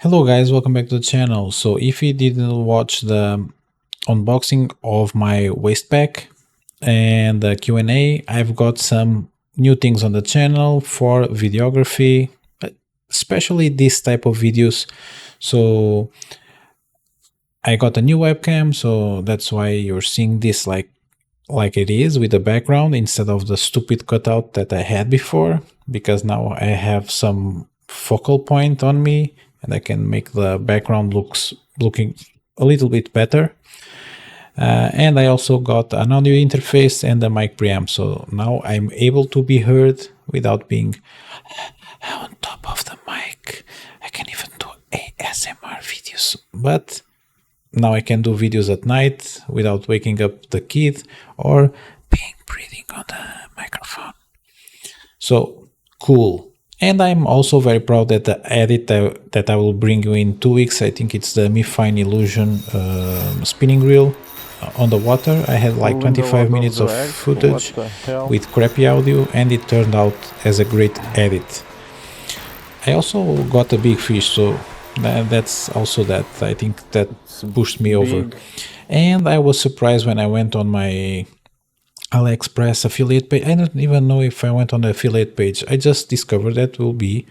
Hello guys, welcome back to the channel. So if you didn't watch the unboxing of my waist pack and the Q&A, I've got some new things on the channel for videography, especially this type of videos. So I got a new webcam, so that's why you're seeing this like it is with the background instead of the stupid cutout that I had before, because now I have some focal point on me and I can make the background looking a little bit better. And I also got an audio interface and a mic preamp, so now I'm able to be heard without being on top of the mic. I can even do ASMR videos, but now I can do videos at night without waking up the kid or being breathing on the microphone. So cool. And I'm also very proud that the edit that I will bring you in 2 weeks, I think it's the Mi Fine Illusion spinning reel on the water. I had like 25 minutes of footage with crappy audio and it turned out as a great edit. I also got a big fish, so that's also that. I think that pushed me over. And I was surprised when I went on my AliExpress affiliate page. I don't even know if I went on the affiliate page. I just discovered that will be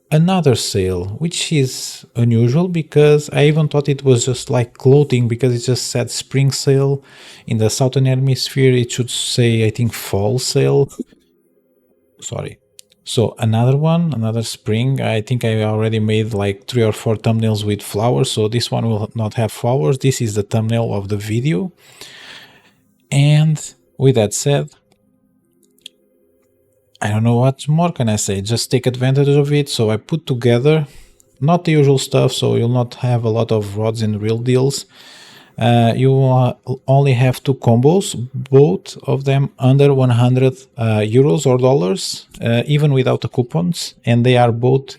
another sale, which is unusual because I even thought it was just like clothing, because it just said spring sale. In the southern hemisphere it should say, I think, fall sale. Sorry. So another spring. I think I already made like 3 or 4 thumbnails with flowers, so this one will not have flowers. This is the thumbnail of the video. And with that said, I don't know what more can I say, just take advantage of it. So I put together not the usual stuff, so you'll not have a lot of rods and reel deals. You will only have 2 combos, both of them under 100 euros or dollars, even without the coupons, and they are both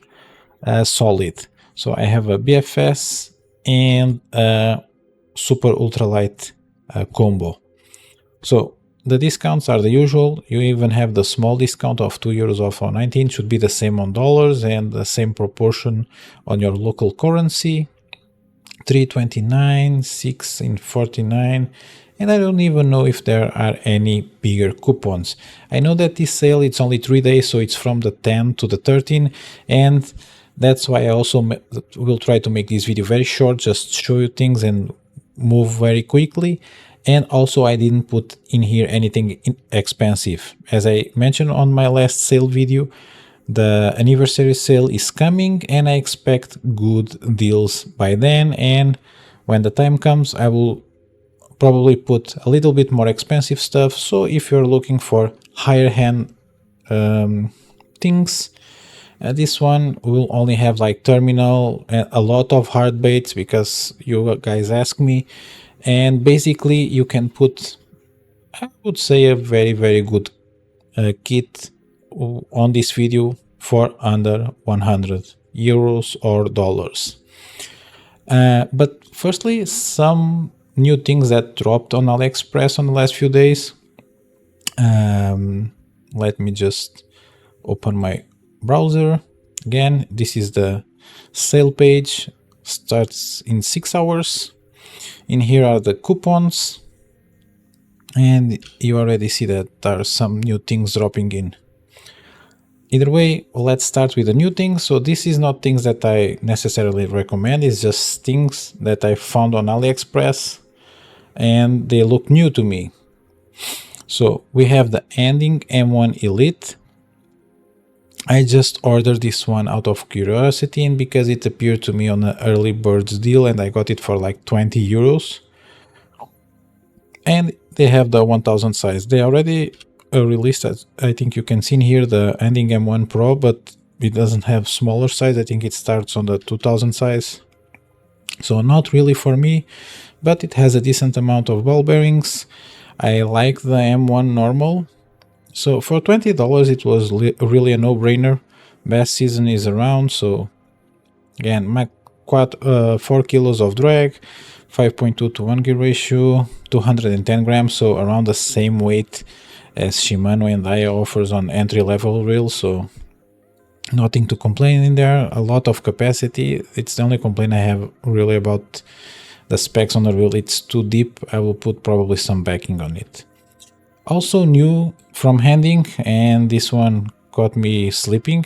solid. So I have a BFS and a super ultralight combo. So the discounts are the usual. You even have the small discount of 2 euros off on 19, should be the same on dollars and the same proportion on your local currency. 3.29, 6 in 49, and I don't even know if there are any bigger coupons. I know that this sale, it's only 3 days, so it's from the 10 to the 13, and that's why I also will try to make this video very short, just show you things and move very quickly. And also I didn't put in here anything expensive. As I mentioned on my last sale video, the anniversary sale is coming and I expect good deals by then, and when the time comes I will probably put a little bit more expensive stuff. So if you're looking for higher hand things, this one will only have like terminal and a lot of hard baits, because you guys ask me, and basically you can put, I would say, a very good kit on this video for under 100 euros or dollars. But firstly, some new things that dropped on AliExpress on the last few days. Let me just open my browser again. This is the sale page, starts in 6 hours. In here are the coupons, and you already see that there are some new things dropping in. Either way, let's start with the new things. So this is not things that I necessarily recommend, it's just things that I found on AliExpress and they look new to me. So we have the Ending M1 Elite. I just ordered this one out of curiosity and because it appeared to me on an early birds deal, and I got it for like 20 euros. And they have the 1000 size. They already released, I think you can see in here, the Ending M1 Pro, but it doesn't have smaller size. I think it starts on the 2000 size. So not really for me, but it has a decent amount of ball bearings. I like the M1 normal. So for $20 it was really a no-brainer. Bass season is around, so again, 4 kilos of drag, 5.2 to 1 gear ratio, 210 grams, so around the same weight as Shimano and Daiya offers on entry-level reels. So Nothing to complain in there. A lot of capacity. It's the only complaint I have really about the specs on the reel. It's too deep. I will put probably some backing on it. Also new from handing, and this one got me sleeping.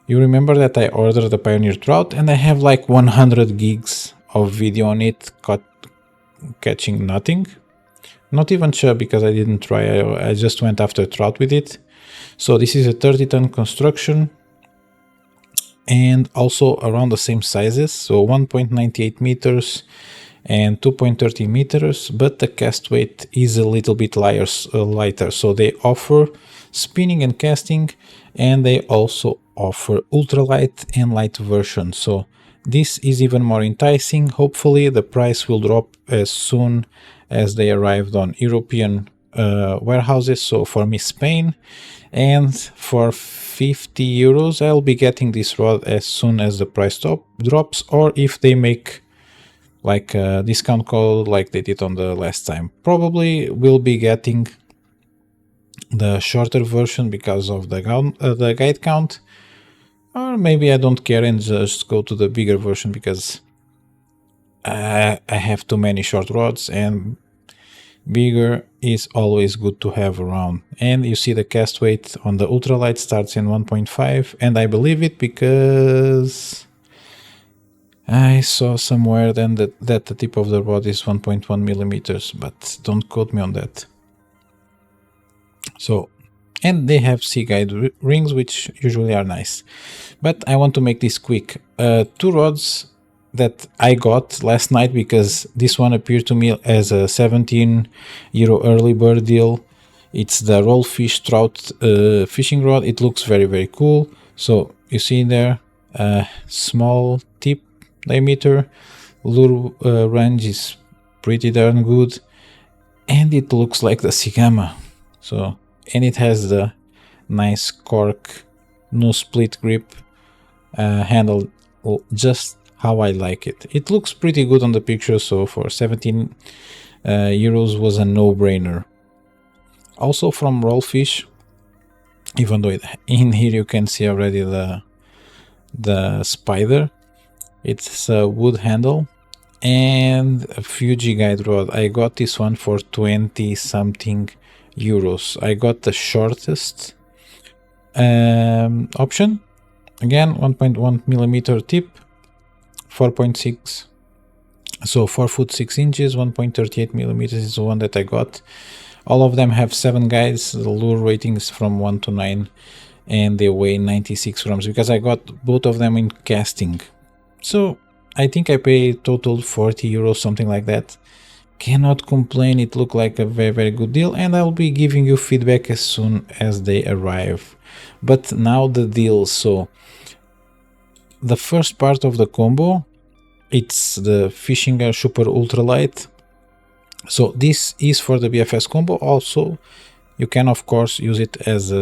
You remember that I ordered the Pioneer Trout and I have like 100 gigs of video on it, catching nothing. Not even sure because I didn't try, I just went after trout with it. So this is a 30-ton construction and also around the same sizes, so 1.98 meters and 2.30 meters, but the cast weight is a little bit lighter. So they offer spinning and casting, and they also offer ultralight and light version. So this is even more enticing. Hopefully the price will drop as soon as they arrived on European warehouses. So for me, Spain, and for 50 euros I'll be getting this rod as soon as the price drops, or if they make like a discount code like they did on the last time. Probably will be getting the shorter version because of the guide count, or maybe I don't care and just go to the bigger version because I have too many short rods, and bigger is always good to have around. And you see the cast weight on the ultralight starts in 1.5, and I believe it because I saw somewhere then that the tip of the rod is 1.1 millimeters, but don't quote me on that. So, and they have C-guide rings, which usually are nice. But I want to make this quick. Two rods that I got last night, because this one appeared to me as a 17 euro early bird deal. It's the Rollfish Trout fishing rod. It looks very, very cool. So you see there, small tip diameter, lure range is pretty darn good, and it looks like the Sigama. So, and it has the nice cork, no split grip handle, just how I like it. It looks pretty good on the picture, so for 17 euros was a no-brainer. Also from Rollfish, even though in here you can see already the spider, it's a wood handle and a Fuji guide rod. I got this one for 20 something euros. I got the shortest option, again 1.1 millimeter tip, 4.6, so 4 foot 6 inches, 1.38 millimeters is the one that I got. All of them have 7 guides. The lure rating is from 1 to 9, and they weigh 96 grams because I got both of them in casting. So I think I paid total 40 euros, something like that. Cannot complain. It looked like a very, very good deal, and I'll be giving you feedback as soon as they arrive. But now the deal. So the first part of the combo, it's the fishing gear super ultralight. So this is for the BFS combo. Also, you can of course use it as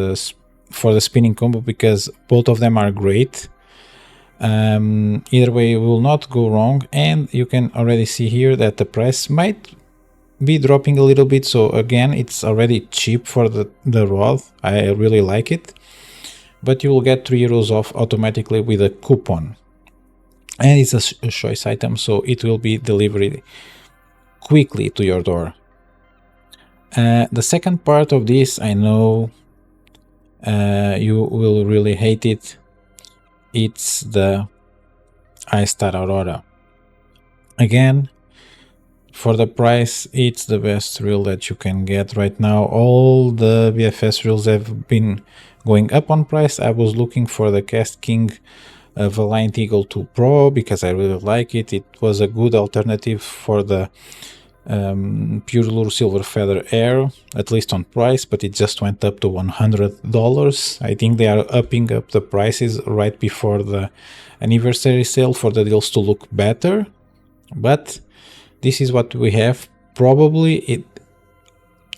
for the spinning combo, because both of them are great. Either way you will not go wrong, and you can already see here that the price might be dropping a little bit. So again, it's already cheap for the rod. I really like it, but you will get 3 euros off automatically with a coupon, and it's a choice item, so it will be delivered quickly to your door. The second part of this, I know you will really hate it. It's the iStar Aurora. Again, for the price, it's the best reel that you can get right now. All the BFS reels have been going up on price. I was looking for the Cast King Valiant Eagle 2 Pro because I really like it. It was a good alternative for the Pure Lure Silver Feather Air, at least on price, but it just went up to $100. I think they are upping up the prices right before the anniversary sale for the deals to look better, but this is what we have. Probably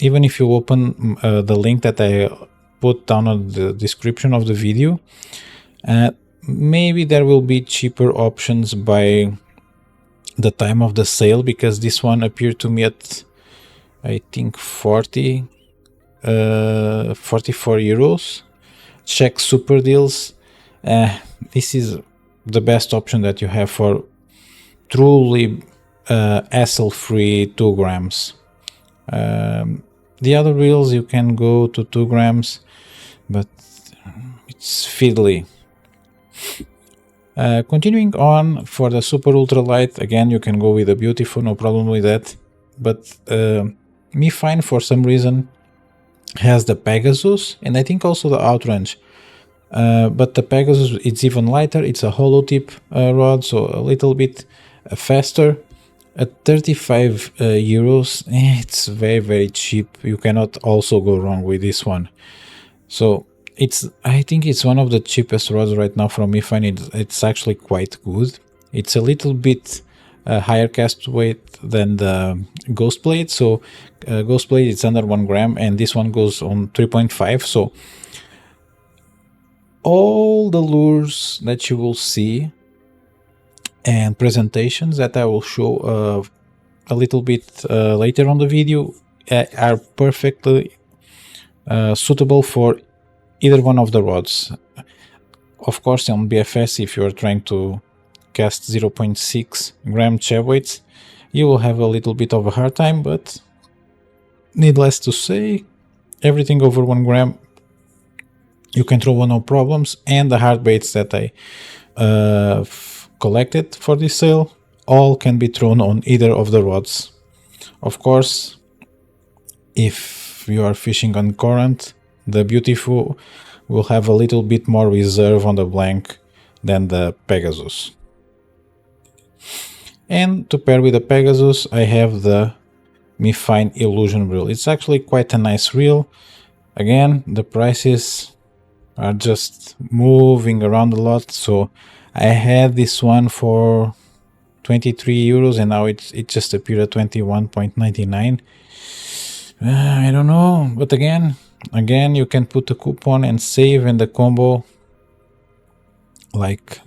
even if you open the link that I put down on the description of the video, maybe there will be cheaper options by the time of the sale, because this one appeared to me at I think 44 euros. Check super deals. This is the best option that you have for truly hassle-free 2 grams. The other reels you can go to 2 grams, but it's fiddly. Continuing on for the super ultra light, again you can go with a Beautiful, no problem with that. But Mi Fine for some reason has the Pegasus and I think also the Outrange. But the Pegasus, it's even lighter, it's a hollow tip rod, so a little bit faster. At 35 euros, it's very cheap. You cannot also go wrong with this one. So I think it's one of the cheapest rods right now from Mi Fine. It's actually quite good. It's a little bit higher cast weight than the Ghost Blade. So Ghost Blade it's under 1 gram and this one goes on 3.5. So all the lures that you will see and presentations that I will show a little bit later on the video are perfectly suitable for either one of the rods. Of course, on BFS, if you are trying to cast 0.6 gram chab weights, you will have a little bit of a hard time, but needless to say, everything over 1 gram you can throw no problems, and the hard baits that I collected for this sale all can be thrown on either of the rods. Of course, if you are fishing on current, the Beautiful will have a little bit more reserve on the blank than the Pegasus. And to pair with the Pegasus, I have the Mi Fine Illusion reel. It's actually quite a nice reel. Again, the prices are just moving around a lot, so I had this one for 23 euros and now it just appeared at 21.99. I don't know, but again you can put a coupon and save in the combo. Like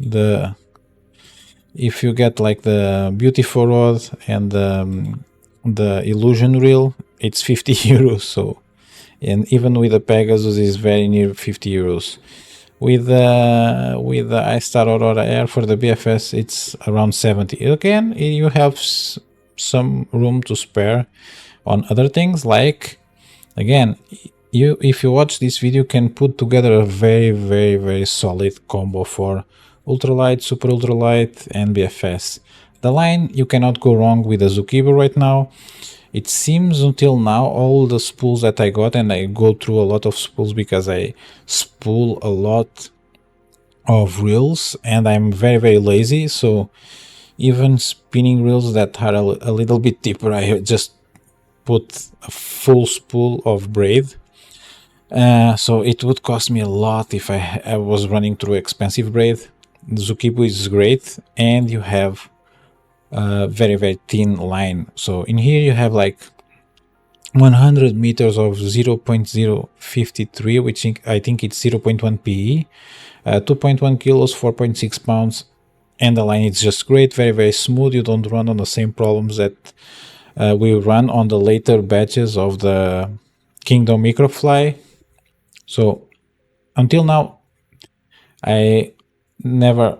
if you get like the Beautiful rod and the Illusion reel, it's 50 euros. So, and even with the Pegasus is very near 50 euros. With the iStar Aurora Air for the BFS, it's around 70. Again, you have some room to spare on other things, like, again, if you watch this video, can put together a very solid combo for ultralight, super ultralight, and BFS. The line, you cannot go wrong with the Zukibo right now. It seems until now all the spools that I got, and I go through a lot of spools because I spool a lot of reels and I'm very lazy, so even spinning reels that are a little bit deeper, I just put a full spool of braid. So it would cost me a lot if I was running through expensive braid. The Zukibo is great, and you have a very thin line. So in here you have like 100 meters of 0.053, which I think it's 0.1 PE, 2.1 kilos, 4.6 pounds, and the line is just great, very smooth. You don't run on the same problems that we run on the later batches of the Kingdom Microfly. So until now, I never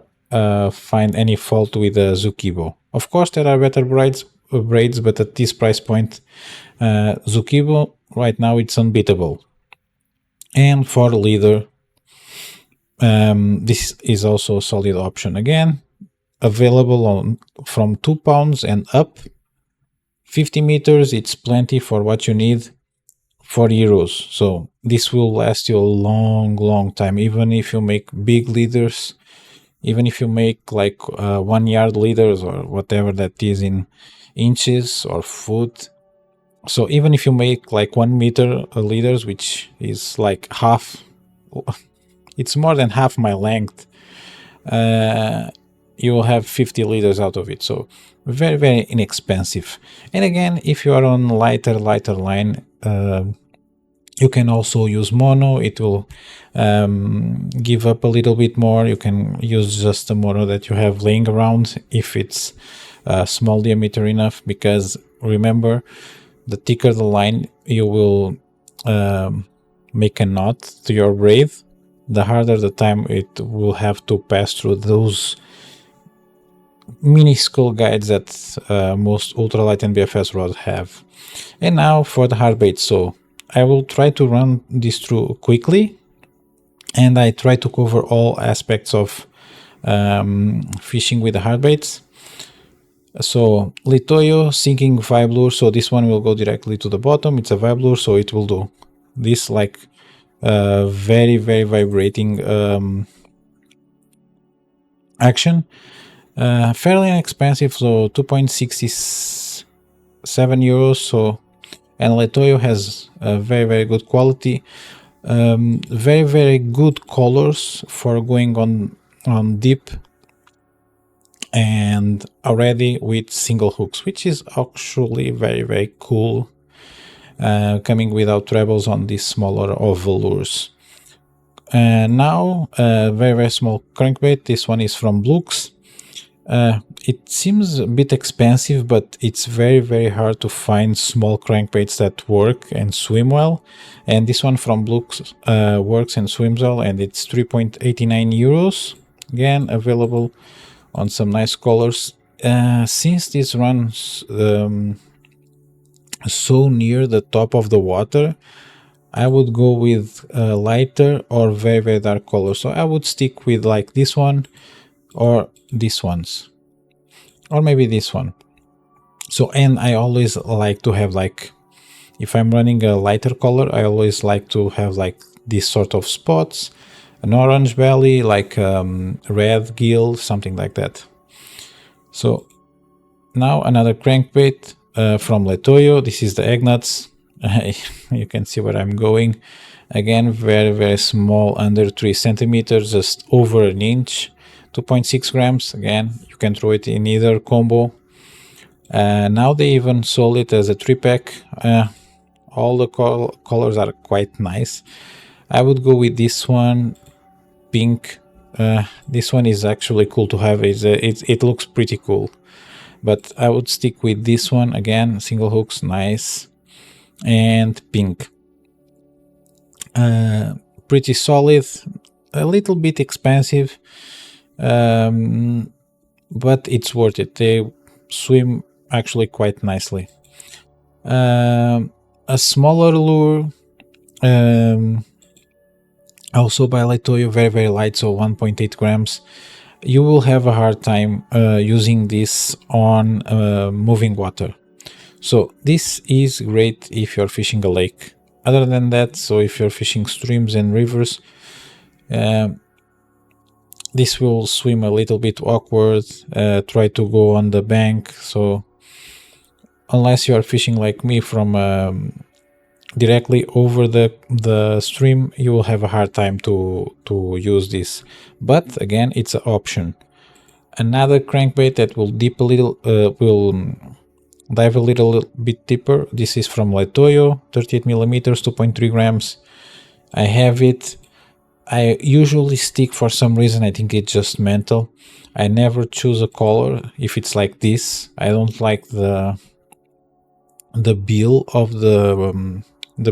find any fault with the Zukibo. Of course, there are better braids, but at this price point, Zukibo right now it's unbeatable. And for leader, this is also a solid option. Again, available from 2 pounds and up. 50 meters, it's plenty for what you need. 40 euros. So this will last you a long time, even if you make big leaders, even if you make like 1 yard leaders or whatever that is in inches or foot. So even if you make like 1 meter leaders, which is like half, it's more than half my length, you will have 50 liters out of it. So very inexpensive. And again, if you are on lighter line, you can also use mono. It will give up a little bit more. You can use just the mono that you have laying around if it's small diameter enough, because remember, the thicker the line, you will make a knot to your braid. the harder the time it will have to pass through those minuscule guides that most ultralight and BFS rods have. And now for the hard bait. So I will try to run this through quickly, and I try to cover all aspects of fishing with the hard baits. So Litoyo sinking vibe lure. So this one will go directly to the bottom. It's a vibe lure, so it will do this like very vibrating action. Fairly inexpensive, so 2.67 euros. So, and Litoyo has a very good quality, very good colors for going on deep, and already with single hooks, which is actually very cool, coming without trebles on these smaller oval lures. Now very small crankbait. This one is from Lux. It seems a bit expensive, but it's very hard to find small crankbaits that work and swim well, and this one from Lux works and swims well, and it's 3.89 euros. Again, available on some nice colors. Since this runs so near the top of the water, I would go with lighter or very dark colors. So I would stick with like this one, or these ones, or maybe this one. So, and I always like to have, like, if I'm running a lighter color, I always like to have like these sort of spots, an orange belly, like red gill, something like that. So now another crankbait from Litoyo. This is the egg nuts. You can see where I'm going. Again, very small, under 3 centimeters, just over an inch, 2.6 grams. Again, you can throw it in either combo. Now they even sold it as a 3-pack. All the colors are quite nice. I would go with this one, pink. This one is actually cool to have. It looks pretty cool, but I would stick with this one. Again, single hooks, nice, and pink. Pretty solid, a little bit expensive, but it's worth it. They swim actually quite nicely. A smaller lure, also by Litoyo, very light, so 1.8 grams. You will have a hard time using this on moving water. So this is great if you're fishing a lake. Other than that, so if you're fishing streams and rivers, this will swim a little bit awkward, try to go on the bank. So unless you are fishing like me from directly over the stream, you will have a hard time to use this. But again, it's an option. Another crankbait that will dip a little, will dive a little bit deeper. This is from Litoyo, 38 millimeters, 2.3 grams. I have it. I usually stick, for some reason, I think it's just mental, I never choose a color if it's like this. I don't like the bill of the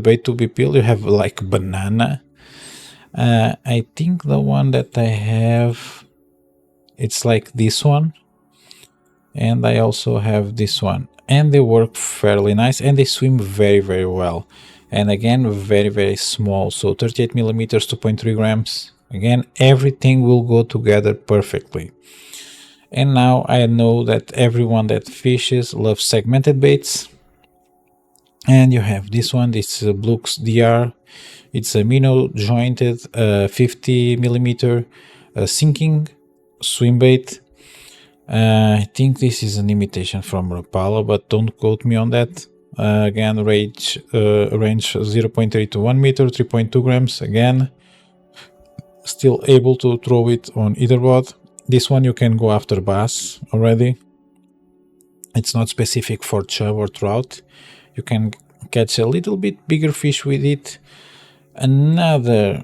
bait to be peeled. You have like banana. I think the one that I have, it's like this one, and I also have this one, and they work fairly nice, and they swim very well. And again, very small, so 38 millimeters, 2.3 grams. Again, everything will go together perfectly. And now I know that everyone that fishes loves segmented baits. And you have this one. This is a Lux DR. It's a minnow jointed 50 millimeter sinking swim bait. I think this is an imitation from Rapala, but don't quote me on that. Again, range 0.3 to 1 meter, 3.2 grams. Again, still able to throw it on either rod. This one you can go after bass already. It's not specific for chub or trout. You can catch a little bit bigger fish with it. Another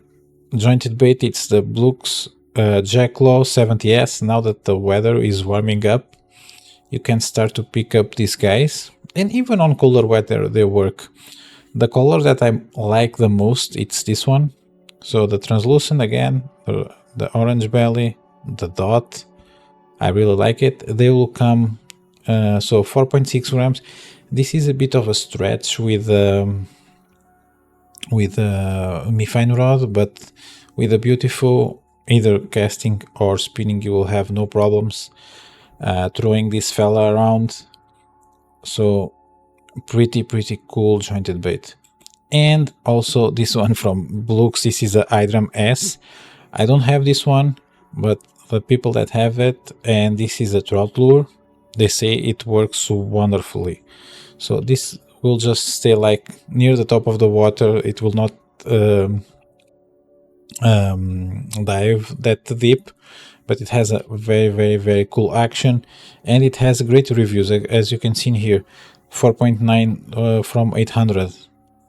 jointed bait, it's the Lux XUL 70S. Now that the weather is warming up, you can start to pick up these guys, and even on cooler weather they work. The color that I like the most, it's this one. So the translucent again, the orange belly, the dot, I really like it. They will come, so 4.6 grams. This is a bit of a stretch with Mi-Fine rod, but with a beautiful either casting or spinning, you will have no problems throwing this fella around. So pretty cool jointed bait. And also this one from Blux, this is a Hydram S. I don't have this one, but the people that have it, and this is a trout lure, they say it works wonderfully. So this will just stay like near the top of the water. It will not dive that deep, but it has a very cool action, and it has great reviews, as you can see in here. 4.9 from 800.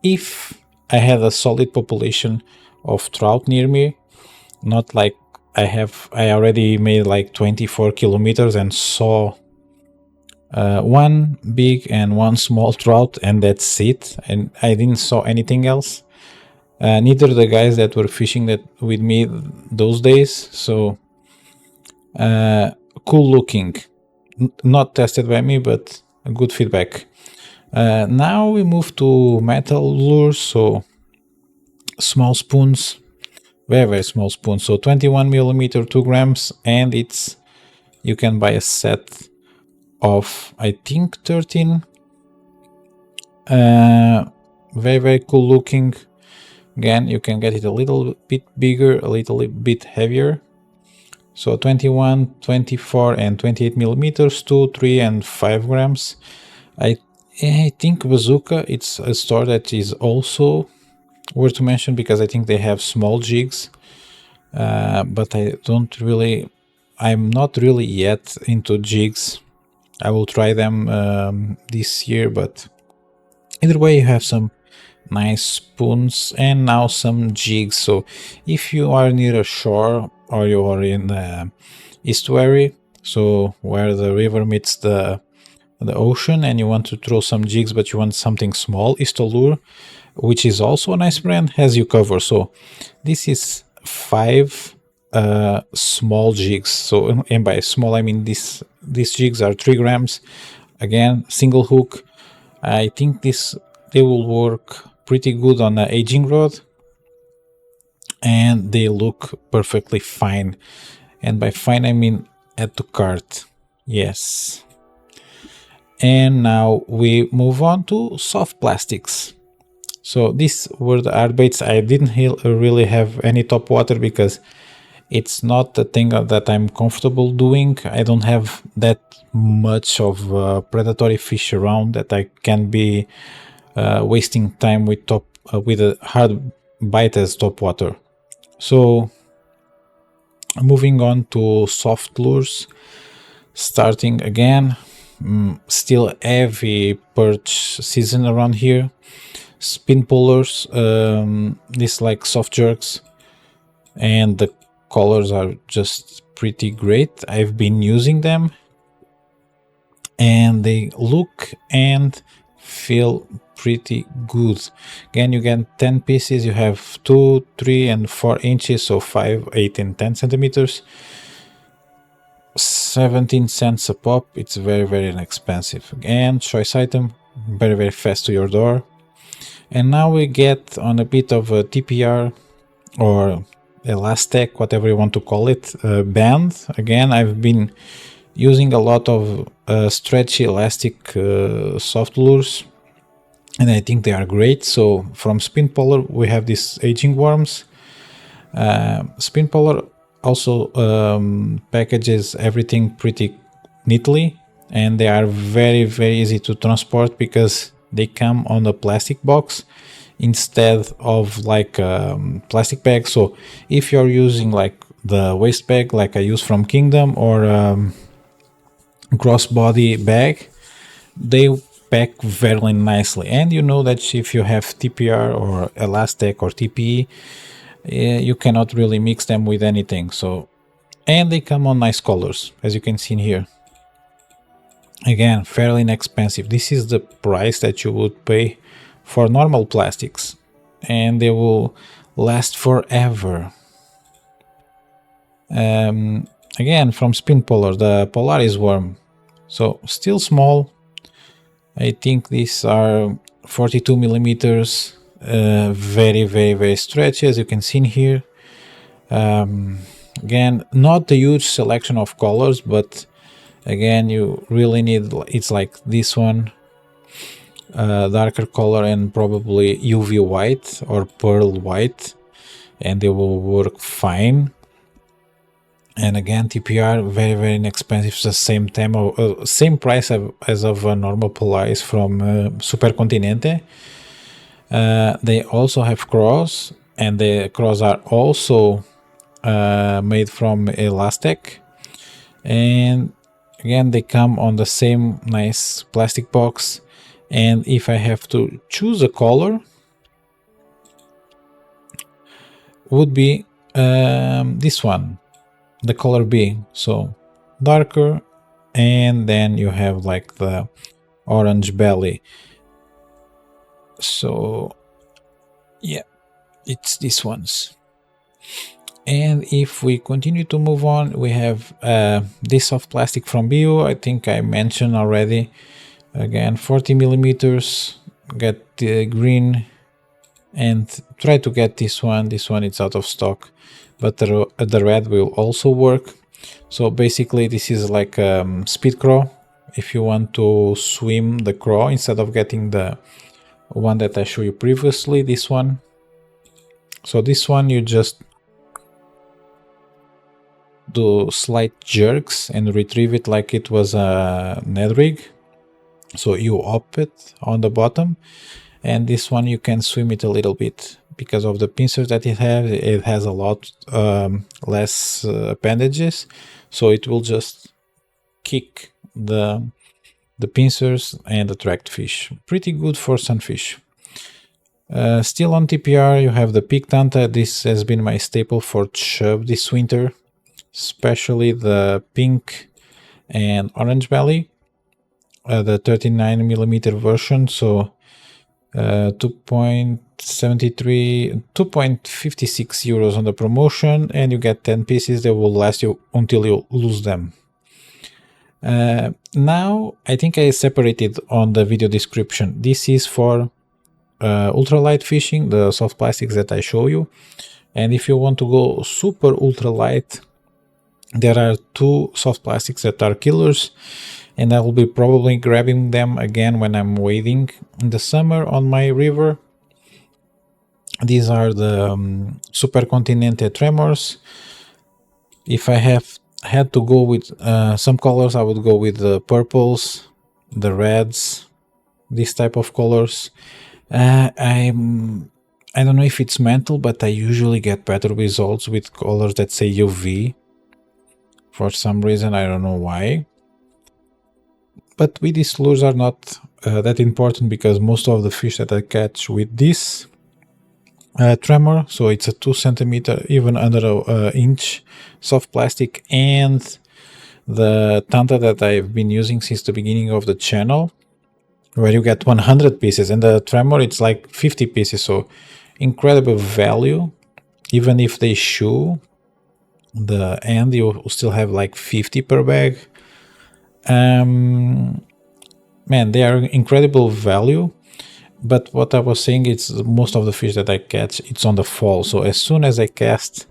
If I had a solid population of trout near me, not like I already made like 24 kilometers and saw one big and one small trout, and that's it, and I didn't saw anything else. Neither the guys that were fishing that with me those days. So cool looking, not tested by me, but a good feedback. Now we move to metal lures, so small spoons, very small spoons. So 21 millimeter, 2 grams, and you can buy a set of I think 13. Very cool looking. Again, you can get it a little bit bigger, a little bit heavier. So 21, 24 and 28 millimeters, 2, 3 and 5 grams. I think Bazooka, it's a store that is also worth to mention, because I think they have small jigs, but I'm not really yet into jigs. I will try them this year, but either way, you have some nice spoons and now some jigs. So if you are near a shore or you are in the estuary, so where the river meets the ocean, and you want to throw some jigs but you want something small, XUL Lure, which is also a nice brand, has you covered. So this is 5 small jigs. So, and by small I mean these jigs are 3 grams. Again, single hook. I think they will work pretty good on an aging rod, and they look perfectly fine. And by fine I mean add to cart. Yes. And now we move on to soft plastics. So these were the hard baits. I didn't really have any top water because it's not the thing that I'm comfortable doing. I don't have that much of predatory fish around that I can be wasting time with a hard bite as top water. So moving on to soft lures, starting again. Still heavy perch season around here. Spin pullers, these like soft jerks, and the colors are just pretty great. I've been using them and they look and feel pretty good. Again, you get 10 pieces, you have 2, 3 and 4 inches, so 5, 8 and 10 centimeters. 17 cents a pop. It's very inexpensive. Again, choice item, very fast to your door. And now we get on a bit of a TPR or elastic, whatever you want to call it, band. Again, I've been using a lot of stretchy elastic soft lures, and I think they are great. So from Spin Puller we have these aging worms. Spin Puller also packages everything pretty neatly, and they are very easy to transport because they come on a plastic box instead of like a plastic bag. So if you're using like the waste bag like I use from Kingdom or crossbody bag, they pack very nicely. And you know that if you have TPR or elastic or TPE, you cannot really mix them with anything. So, and they come on nice colors, as you can see in here. Again, fairly inexpensive. This is the price that you would pay for normal plastics, and they will last forever. Again, from Spin Polar, the Polaris worm. So still small. I think these are 42 millimeters. Very, very, very stretchy, as you can see in here. Again, not a huge selection of colors, but again, you really need, it's like this one, darker color and probably UV white or pearl white, and they will work fine. And again, TPR, very, very inexpensive. It's the same price as of a normal Polaris from Supercontinente. They also have cross, and the cross are also made from elastic. And again, they come on the same nice plastic box. And if I have to choose a color, would be this one, the color B. So darker, and then you have like the orange belly. So yeah, it's these ones. And if we continue to move on, we have this soft plastic from Bio. I think I mentioned already. Again, 40 millimeters. Get the green, and try to get this one. This one is out of stock, but the red will also work. So basically, this is like speed craw. If you want to swim the craw, instead of getting the one that I showed you previously, this one. So this one, you just do slight jerks and retrieve it like it was a Ned rig. So you up it on the bottom, and this one you can swim it a little bit because of the pincers that it has. It has a lot less appendages, so it will just kick the pincers and attract fish. Pretty good for sunfish. Still on TPR, you have the Pig Tanta. This has been my staple for chub this winter, especially the pink and orange belly, the 39 millimeter version. So 2.73, 2.56 euros on the promotion, and you get 10 pieces that will last you until you lose them. Now, I think I separated on the video description. This is for ultralight fishing, the soft plastics that I show you. And if you want to go super ultralight, there are two soft plastics that are killers, and I will be probably grabbing them again when I'm wading in the summer on my river. These are the Supercontinente Tremors. If I had to go with some colors, I would go with the purples, the reds, this type of colors. I don't know if it's mental, but I usually get better results with colors that say UV. For some reason, I don't know why. But with these lures are not that important, because most of the fish that I catch with this tremor, so it's a 2 centimeter, even under an inch soft plastic, and the Tanta that I've been using since the beginning of the channel, where you get 100 pieces, and the tremor it's like 50 pieces, so incredible value. Even if they shoe the end, you still have like 50 per bag. Man, they are incredible value. But what I was saying, it's most of the fish that I catch, it's on the fall. So as soon as I cast,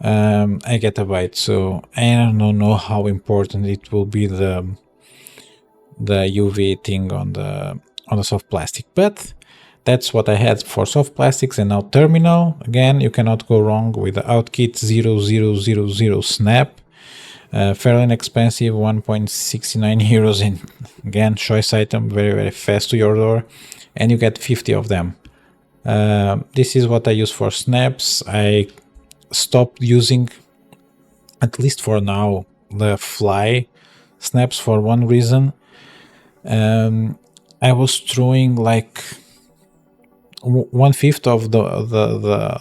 I get a bite. So I don't know how important it will be, the UV thing on the soft plastic. But that's what I had for soft plastics. And now terminal. Again, you cannot go wrong with the Outkit 0000 snap. Fairly inexpensive, 1.69 euros, and again, choice item, very, very fast to your door, and you get 50 of them. This is what I use for snaps. I stopped using, at least for now, the fly snaps for one reason. I was throwing like 1/5 of the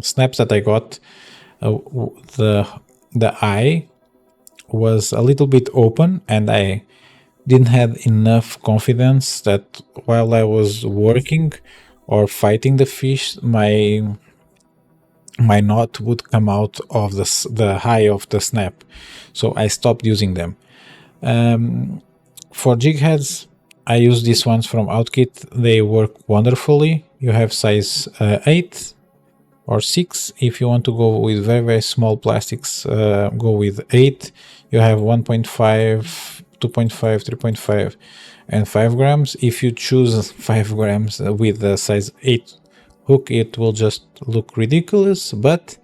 snaps that I got. The eye was a little bit open, and I didn't have enough confidence that while I was working or fighting the fish, my my knot would come out of the high of the snap, so I stopped using them. For jig heads, I use these ones from OutKit. They work wonderfully. You have size 8 or 6. If you want to go with very small plastics, go with 8. You have 1.5, 2.5, 3.5 and 5 grams. If you choose 5 grams with the size 8 hook, it will just look ridiculous, but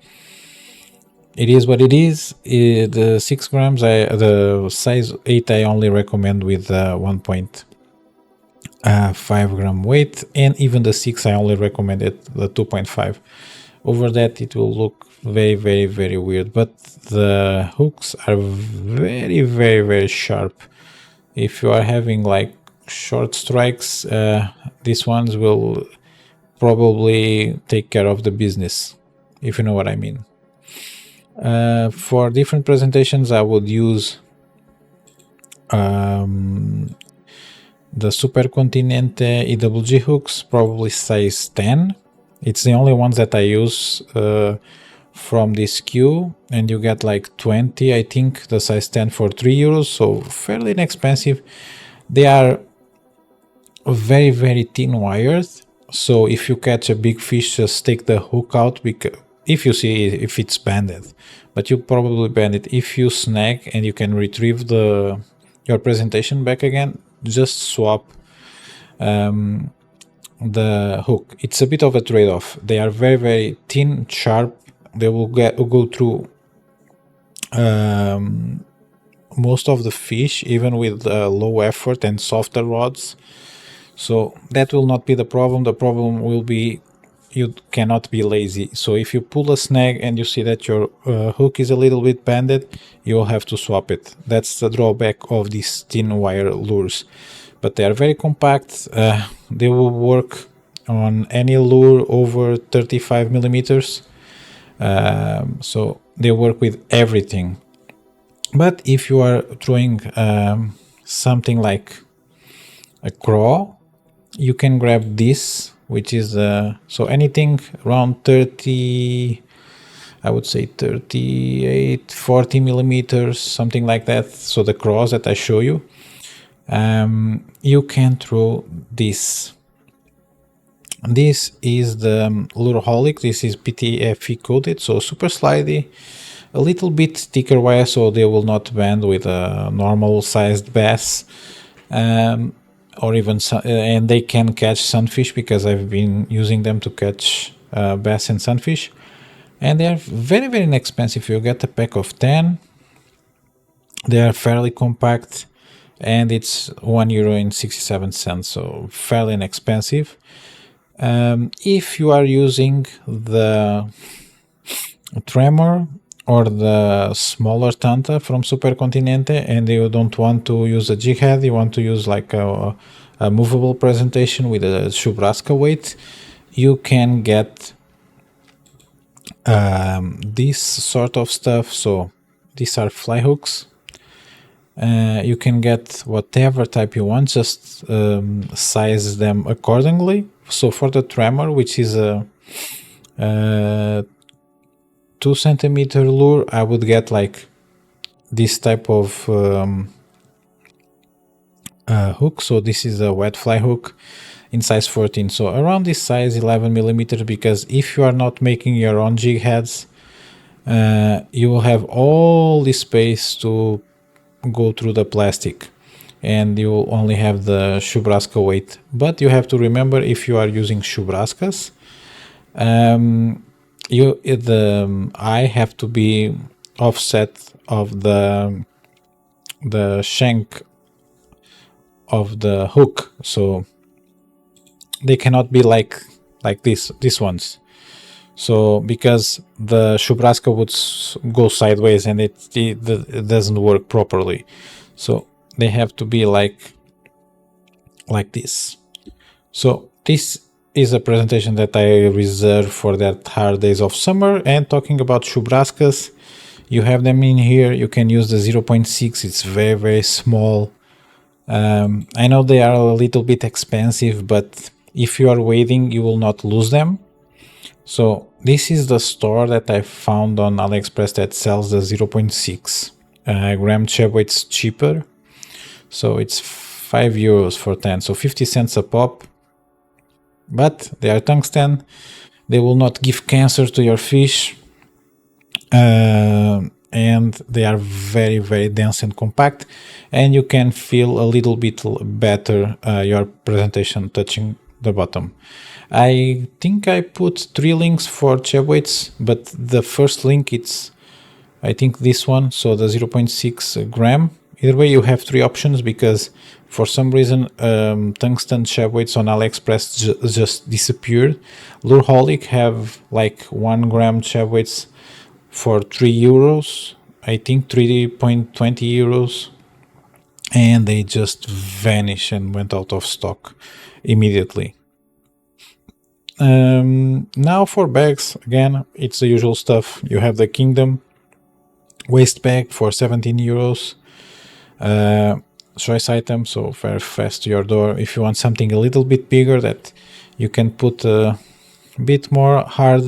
it is what it is. The 6 grams, the size 8 I only recommend with 1.5 gram weight, and even the 6 I only recommend it the 2.5. Over that it will look very weird, but the hooks are very sharp. If you are having like short strikes, these ones will probably take care of the business, if you know what I mean. For different presentations, I would use the Super Continente EWG hooks, probably size 10. It's the only ones that I use from this queue, and you get like 20, I think, the size 10 for €3, so fairly inexpensive. They are very thin wires, so if you catch a big fish, just take the hook out, because if you see if it's banded, but you probably bend it. If you snag and you can retrieve your presentation back again, just swap the hook. It's a bit of a trade-off. They are very thin, sharp. They will go through most of the fish, even with low effort and softer rods. So that will not be the problem. The problem will be you cannot be lazy. So if you pull a snag and you see that your hook is a little bit bended, you will have to swap it. That's the drawback of these thin wire lures. But they are very compact. They will work on any lure over 35 millimeters. So they work with everything. But if you are throwing something like a craw, you can grab this, which is so anything around 30, I would say 38, 40 millimeters, something like that. So the craws that I show you, you can throw this. This is the Lureholic. This is PTFE coated, so super slidey, a little bit thicker wire, so they will not bend with a normal sized bass, or even and they can catch sunfish, because I've been using them to catch bass and sunfish, and they are very inexpensive. You get a pack of 10. They are fairly compact, and it's €1.67, so fairly inexpensive. If you are using the Tremor or the smaller Tanta from Super Continente, and you don't want to use a Jighead, you want to use like a movable presentation with a Shubraska weight, you can get this sort of stuff. So these are fly hooks. You can get whatever type you want, just size them accordingly. So for the Tremor, which is a 2 centimeter lure, I would get like this type of hook. So this is a wet fly hook in size 14, so around this size, 11 millimeters, because if you are not making your own jig heads, you will have all this space to go through the plastic, and you will only have the Shubraska weight. But you have to remember, if you are using Shubraskas, the eye have to be offset of the shank of the hook, so they cannot be like these ones. So because the Shubraska would go sideways, and it doesn't work properly, so they have to be like this. So this is a presentation that I reserve for that hard days of summer. And talking about Shubraskas, you have them in here. You can use the 0.6. It's very small. I know they are a little bit expensive, but if you are wading, you will not lose them. So This is the store that I found on AliExpress that sells the 0.6 gram cheb weights cheaper. So it's €5 for 10, so 50 cents a pop. But they are tungsten. They will not give cancer to your fish. And they are very, very dense and compact, and you can feel a little bit better your presentation touching the bottom. I think I put 3 links for cheb weights, but the first link, it's I think this one, so the 0.6 gram. Either way, you have 3 options, because for some reason tungsten cheb weights on AliExpress just disappeared. Lureholic have like 1 gram cheb weights for €3, I think 3.20 euros, and they just vanished and went out of stock immediately. Now for bags, again, it's the usual stuff. You have the Kingdom waist bag for €17. Choice item, so very fast to your door. If you want something a little bit bigger that you can put a bit more hard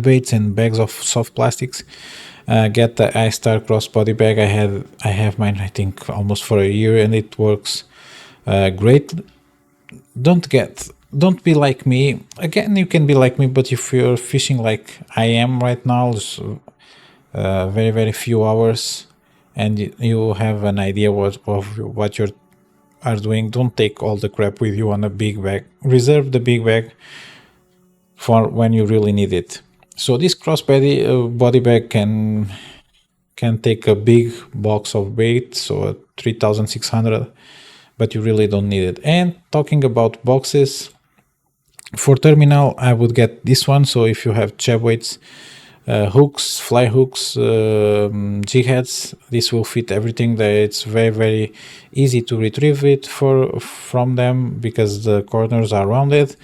baits and bags of soft plastics, get the iStar crossbody bag. I have mine, I think, almost for a year, and it works great. Don't be like me. Again, you can be like me, but if you're fishing like I am right now, very, very few hours, and you have an idea of what you are doing, don't take all the crap with you on a big bag. Reserve the big bag for when you really need it. So this crossbody body bag can take a big box of bait, so 3,600, but you really don't need it. And talking about boxes, for terminal, I would get this one. So if you have cheb weights, hooks, fly hooks, jigheads, this will fit everything. It's very, very easy to retrieve it from them, because the corners are rounded.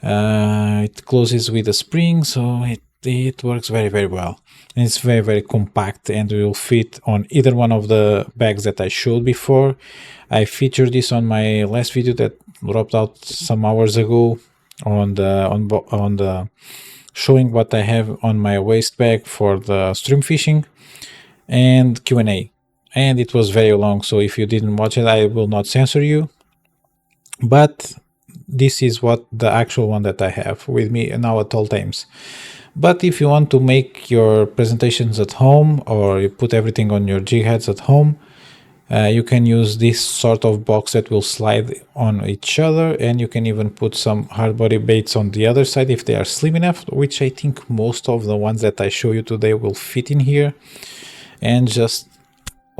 It closes with a spring, so it works very, very well, and it's very, very compact, and will fit on either one of the bags that I showed before. I featured this on my last video that dropped out some hours ago on the showing what I have on my waist bag for the stream fishing and Q&A, and it was very long, so if you didn't watch it, I will not censor you. But this is what the actual one that I have with me now at all times. But if you want to make your presentations at home, or you put everything on your jig heads at home, you can use this sort of box that will slide on each other, and you can even put some hard body baits on the other side if they are slim enough, which I think most of the ones that I show you today will fit in here, and just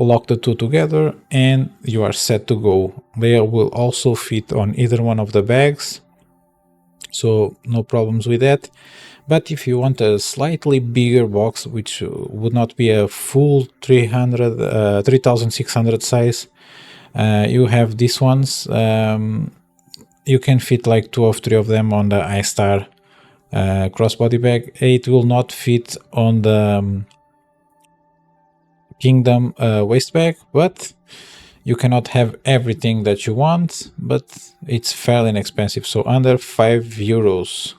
lock the two together and you are set to go. They will also fit on either one of the bags, so no problems with that. But if you want a slightly bigger box, which would not be a full 3600 size, you have these ones. You can fit like 2 or 3 of them on the iStar crossbody bag. It will not fit on the Kingdom waist bag, but you cannot have everything that you want, but it's fairly inexpensive, so under €5.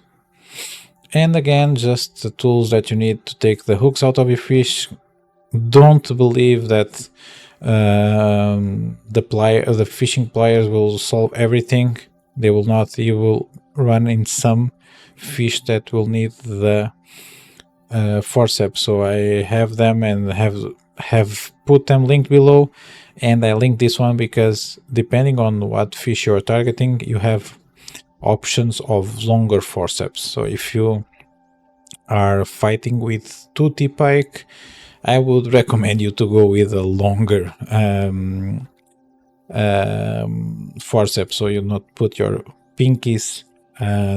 And again, just the tools that you need to take the hooks out of your fish. Don't believe that the fishing pliers will solve everything. They will not. You will run in some fish that will need the forceps. So I have them and have put them linked below, and I linked this one because depending on what fish you're targeting, you have options of longer forceps. So if you are fighting with 2T pike, I would recommend you to go with a longer forceps, so you not put your pinkies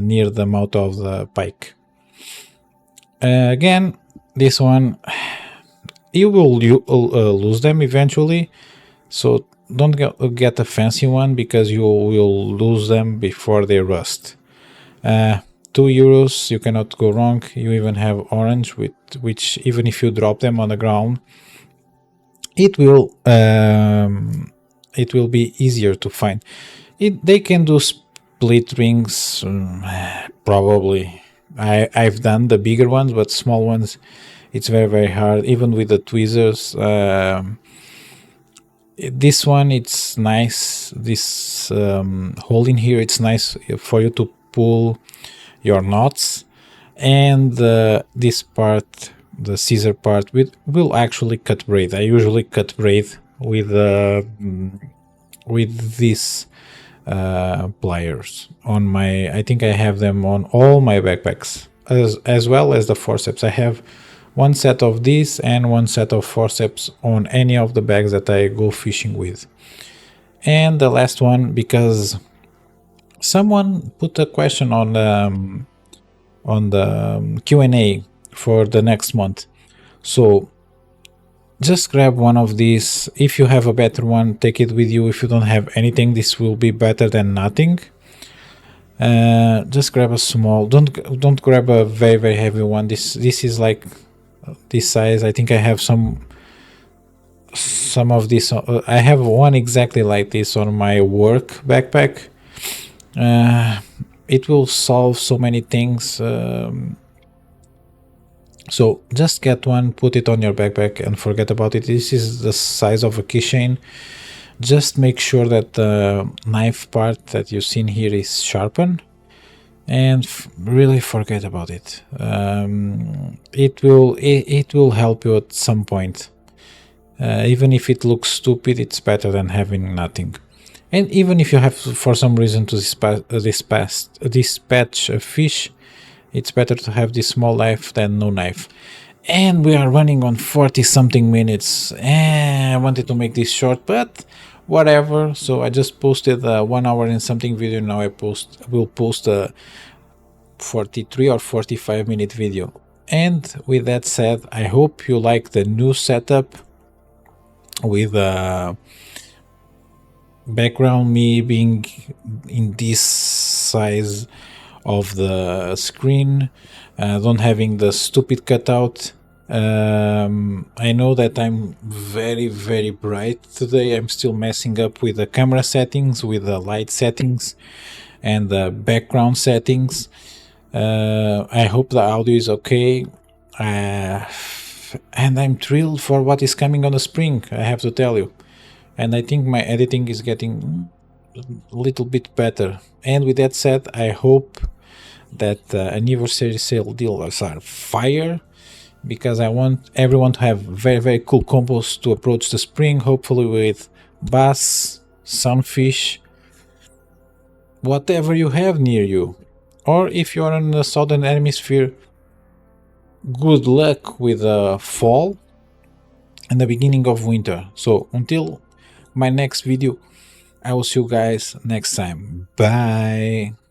near the mouth of the pike. Again, this one, you will lose them eventually, so don't get a fancy one because you will lose them before they rust. €2, you cannot go wrong. You even have orange, which even if you drop them on the ground, it will be easier to find. They can do split rings, Probably. I've done the bigger ones, but small ones, it's very, very hard, even with the tweezers. This one, it's nice. This hole in here, it's nice for you to pull your knots. And this part, the scissor part, will actually cut braid. I usually cut braid with these pliers on my, I think I have them on all my backpacks, as well as the forceps. I have one set of these and one set of forceps on any of the bags that I go fishing with. And the last one, because someone put a question on the Q&A for the next month, so just grab one of these. If you have a better one, take it with you. If you don't have anything, this will be better than nothing. Just grab a small, don't grab a very, very heavy one. This is like this size. I think I have some of this. I have one exactly like this on my work backpack. It will solve so many things. So just get one, put it on your backpack and forget about it. This is the size of a keychain. Just make sure that the knife part that you've seen here is sharpened, and really forget about it. It will help you at some point. Even if it looks stupid, it's better than having nothing. And even if you have, for some reason, to dispatch a fish, it's better to have this small knife than no knife. And we are running on 40 something minutes. I wanted to make this short, but whatever. So I just posted a 1 hour and something video. Now will post a 43 or 45 minute video. And with that said, I hope you like the new setup with background, me being in this size of the screen, don't having the stupid cutout. I know that I'm very, very bright today. I'm still messing up with the camera settings, with the light settings and the background settings. I hope the audio is okay. And I'm thrilled for what is coming on the spring, I have to tell you. And I think my editing is getting a little bit better. And with that said, I hope that anniversary sale deals are fire, because I want everyone to have very, very cool combos to approach the spring, hopefully with bass, sunfish, whatever you have near you. Or if you're in the southern hemisphere, good luck with the fall and the beginning of winter. So until my next video, I will see you guys next time. Bye.